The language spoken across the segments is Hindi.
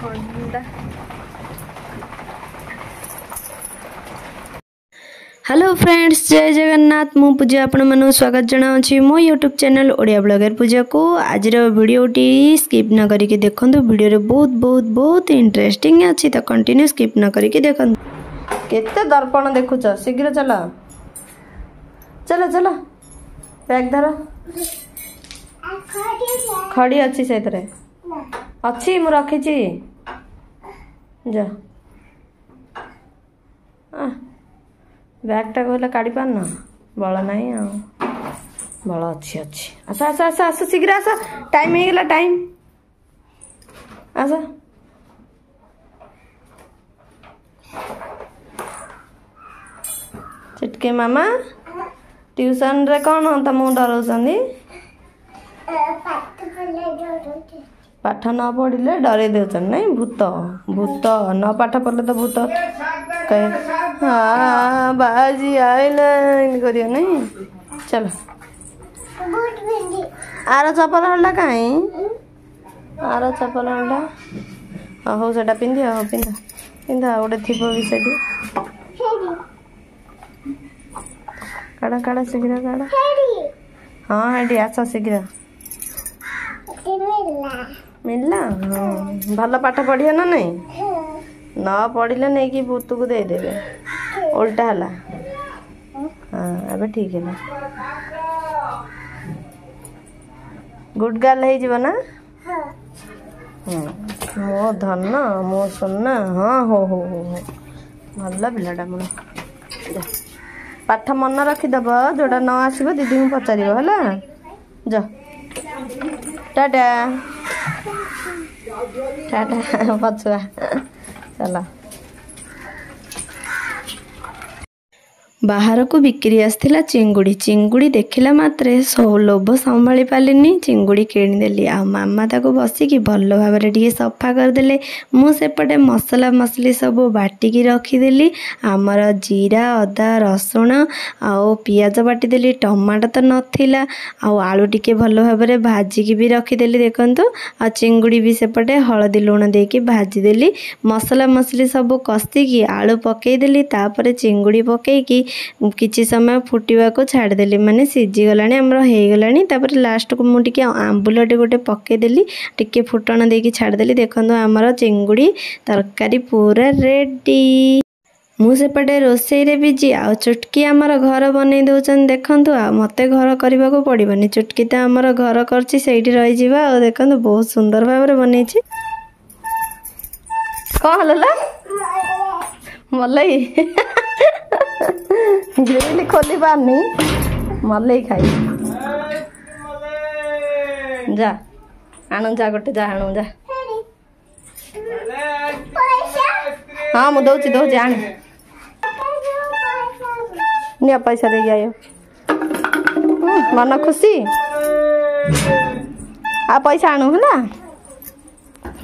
हेलो फ्रेंड्स, जय जगन्नाथ। मु पूजा आपण मानू स्वागत जनाऊँगी मो यूट्यूब चैनल ओडिया ब्लॉगर पूजा को। आज वीडियोटी स्किप न करके देखो, वीडियो रे बहुत बहुत बहुत इंटरेस्टिंग अच्छी, तो कंटिन्यू स्किप न करके देखो। केते दर्पण देखुच, शीघ्र चला चलो चलो। बैग धर, खड़ी अच्छी से अच्छी मु रखी जा। बैगटा कहला काढ़ी पार ना बल ना बल अच्छी अच्छी। आस आस आस आस शीघ्र आस, टाइम हो गला टाइम। आस चिटके मामा ट्यूशन रे कौन तुमको डराउछन्ती? पाठ न पढ़िले डरे देउछन् नहीं? भूत भूत न पाठ पढ़ले तो भूत कहे। हाँ बाजी आइला इन करियो नहीं। चलो आर चपल हल्ला कहीं, आर चपल हल्ला हो सेटा पिंधि। हो पिंधा पिंधा गोटे थी भी सेठी। काड़ा काड़ा शीघ्र काड़ा। हाँ हेडी आस शीघ्र। मिलला भल पाठ पढ़िए ना नहीं? न पढ़िले नहीं कि भूत को दे देबे उल्टा हला। हाँ अबे ठीक है। गुड गर्ल है जीवन ना। मो धन मो सुनना। हाँ हो भल पिलाटा मोर। पाठ मन रखीदब, जोटा न आसब दीदी को पचार है। जा टाटा टाटा पछुआ चला। बाहर को बिक्री आसला चिंगुड़ी। चिंगुड़ी देखला मात्रे सब लोभ संभाली पारिनी, चिंगुड़ी किणीदेली। आ मामा ताको बसिकी भल भाव टे सफा करदे। मुझेपटे मसला मसली सब बाटिकी रखीदेली। आमर जीरा अदा रसुण आउ पियाज बाटिदेली। टमाटो तो नथिला, आउ आलू टिके भल भाव भाजिकी भी रखीदेली। देखंतु आ चिंगुड़ी भी सेपटे हलदी लुण देकी भाजीदेली। मसला मसली सब कषिकी आलू पकईदेली। तापर चिंगुड़ी पकईकी किछि समय फुटिवा को छाड़देली, माने सीझी गलानी हमर हे गलानी। तापर लास्ट को मु टिके आंबुलटे गोटे पकईदेली, टिके फुटण देकी छाड़देली। देखंतु हमर चिंगुड़ी तरकारी पूरा रेडी। मु सेपटे रोसई रे बिजी। आ चुटकी आमर घर बनै दउछन। देखंतु आ मते घर करबा को पड़िबनी, चुटकी त आमर घर करछि सेठी रहि जिबा। आ देखंतु बहुत सुंदर भाबरे बनैछि। को हलला मलई ग्रिल खोली पारनी, मलई खाई जा। आणु जा गोटे जा, आणु जा। हाँ मु दौची दौची आण निया पैसा दे आयो। मन खुशी आ पैसा आणु है।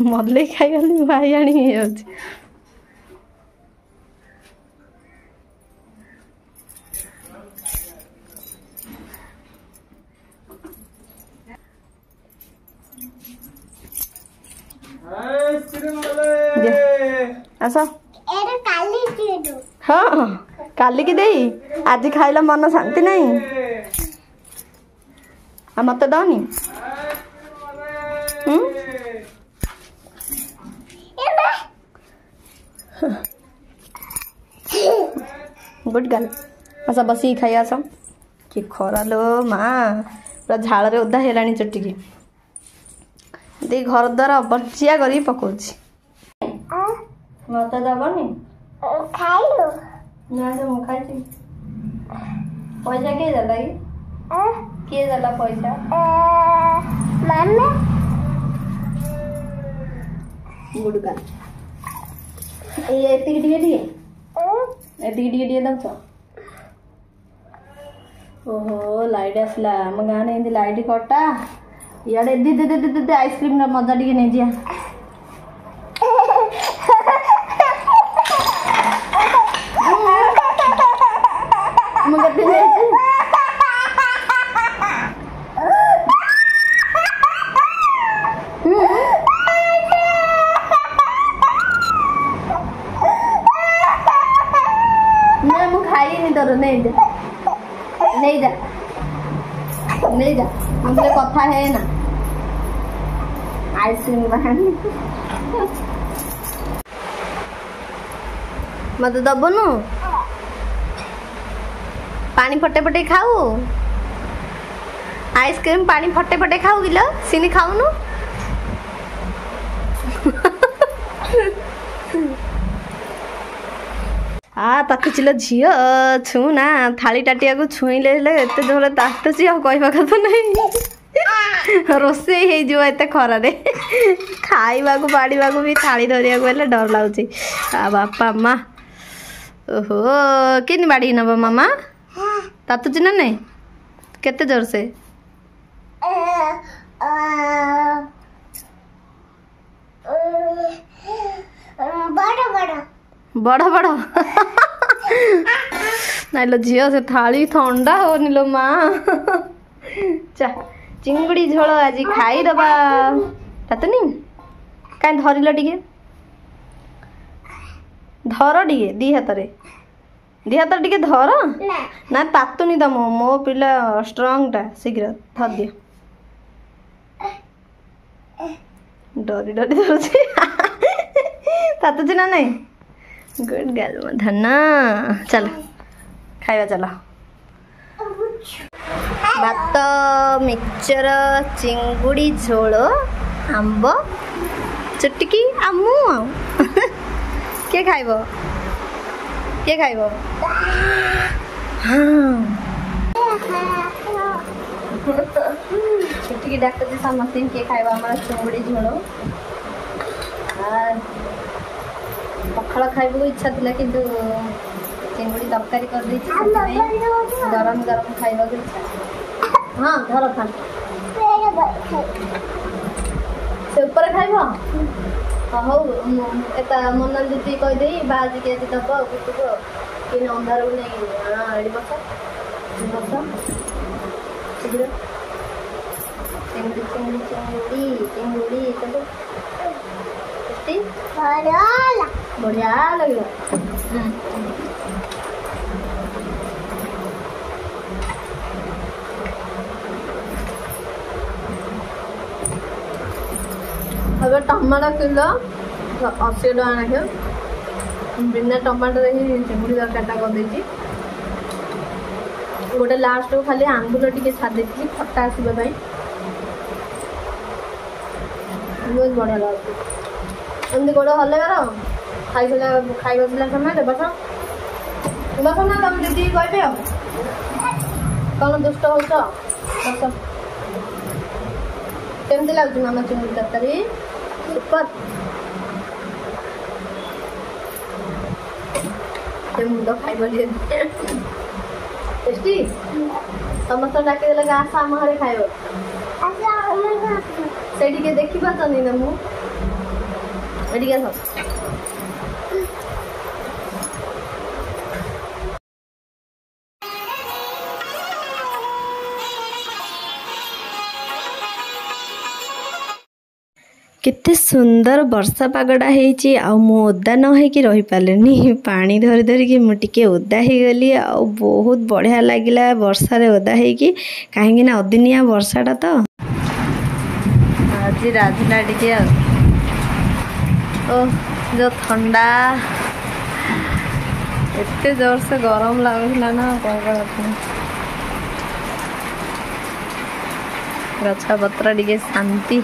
मलई खाई भाई आनी जाऊँ। आस हाँ काली की देई आज खाइला मन शांति नहीं। आ मत दनी गुड गर्ल। आस बसी खाई आस। कि खरा लो माँ पूरा झाल रे ओदा हेलानी चुटिकी। दे घर द्वारा बर्चिया करी पकोछि। मत दबनी खाइलो ना तो मु खाइछि। पैसा के देला कि के देला पैसा? मामा गुड गर्ल। ए एतिक टिके दउछ। ओहो लाइट आसला हम गाँ ने लाइट कटा। इे दे दे दे दे आइसक्रीम मजा टे नहीं जा। खेली जा हमसे कथा है ना आइसक्रीम बाहर मत दबनु पानी फटे फटे खाऊ आइसक्रीम पानी फटे फटे खाऊ किलो सिनी खाऊनु ताकि चिल झील छू ना थाली टाटिया को छुईले एत जोर तातुची आ कहवा कथा नहीं रोसे हो एत खरार खाइबा को बाड़ीबा को भी थाली धरिया को डर लगुच बापा माँ ओहो कि बाड़ी नब मामा तातुची ना नहीं केते जोर से बड़ बड़ नाइलो झील से थाली ठंडा हो नीलो माँ चा चिंगुड़ी झोल आज खाईदबा तातुनी कहीं धरल टे धर टे दी हाथ टे धर ना तातुनी तम मो पिला स्ट्रंग टा शीघ्र धर दियो डरी डरी धरुची तातुची ना नहीं गुड गर्ल धन्ना चलो खाइबा चलो भात मिक्सचर चिंगुड़ी झोल आंब चुटकी आमु किए खाइब किए खाइब चुटकी डाक्टर समस्त किए खाइब आम चिंगुड़ी झोल पखाड़ खाइबा इच्छा थिला किंतु चिंगुड़ी तरकारी कर दी गरम गरम खाइबा इच्छा हाँ धर खा से ऊपर खाइब हौ एता मन दीदी कहीदे बाजी के दब बुटुक कि अंधार को नहीं हाँ एडी बस शीघ्र चिंगुड़ी चिंगुड़ी चिंगुड़ी चिंगुड़ी सब बढ़िया लगे अब टमाटर किलो 80 टका नाखे बिना टमाटर ही चिंगुड़ी तरकारीटा कर गोटे लास्ट को खाली आंबुल टे छाड़ी खट्टा आसवाई बहुत बढ़िया लगे एमती गोड़ हल्लेगार खाई बसला समय बस बस ना तुम दीदी कहे कौन दुष्ट हो बस केमती लगुच मामा चिंगुड़ी तरकारी सुपर मुंड खाइबली टेस्टी समस्त डाक आस आम घर खाइब से देखी पाचनी ना मुझे केते सुंदर वर्षा पागटा होती ओदा न होकि रही पारे पानी धरी धरिकी मुझे ओदा हो गली बहुत बढ़िया लगिला वर्षा ओदा होकि कहीं अदिनिया वर्षाटा तो आज राजला टे ओ जो ठंडा एते जोर से गरम लगुला ना गछा पत्र टे शांति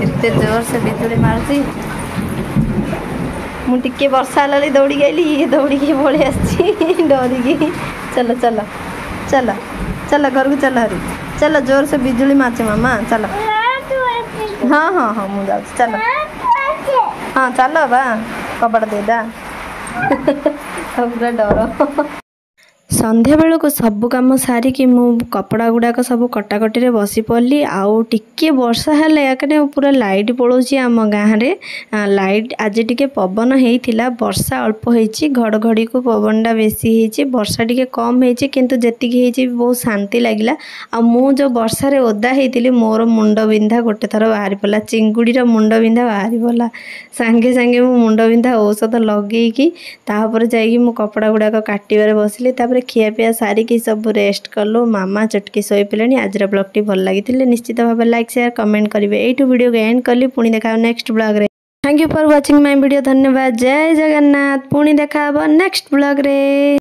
एते जोर से बिजुली मारती मुझे वर्षा लगी दौड़ी गई दौड़ी के पलि आसी डरिकी चलो चलो चलो चलो घर को चलो हरी चलो जोर से बिजुली मारचे मामा चलो हाँ हाँ हाँ मुझे जाऊँ चलो हाँ चलो बा कपड़ा दे दा पूरा डर संध्या बेलू सबु कम सारिकी मु कपड़ा गुड़ाक सब कटाकटी रे बसी पड़ली आउ टिके वर्षा हेले याकने पूरा लाइट पड़ोची आम गाँव में लाइट आज टिके पवन होइथिला वर्षा अल्प होइची घड़घड़ी को पवनटा बेसी होइची वर्षा टिके कम होइची किंतु जेतिकी होइची बहुत शांति लागिला आ मु जो वर्षा रे ओदा हेइतिली मोर मुंड बिंधा गोटे थर बाहरी पला चिंगुड़ीर मुंड बिंधा बाहरी पला सांगे सांगे मु मुंड बिंधा औषध लगेइकी तापर जाइकी मु कपड़ा गुड़ाक काटिबारे बसिली तापर खियापिया सारिकी सब रेस्ट कलु मामा चटकी शोई पड़े। आज ब्लॉग भल लगी निश्चित भाव लाइक शेयर कमेंट करेंगे। यू वीडियो एंड कली पुणी देखा नेक्स्ट ब्लॉग रे। Thank you for watching my video. धन्यवाद। जय जगन्नाथ। पुणी देखा नेक्स्ट ब्लॉग रे।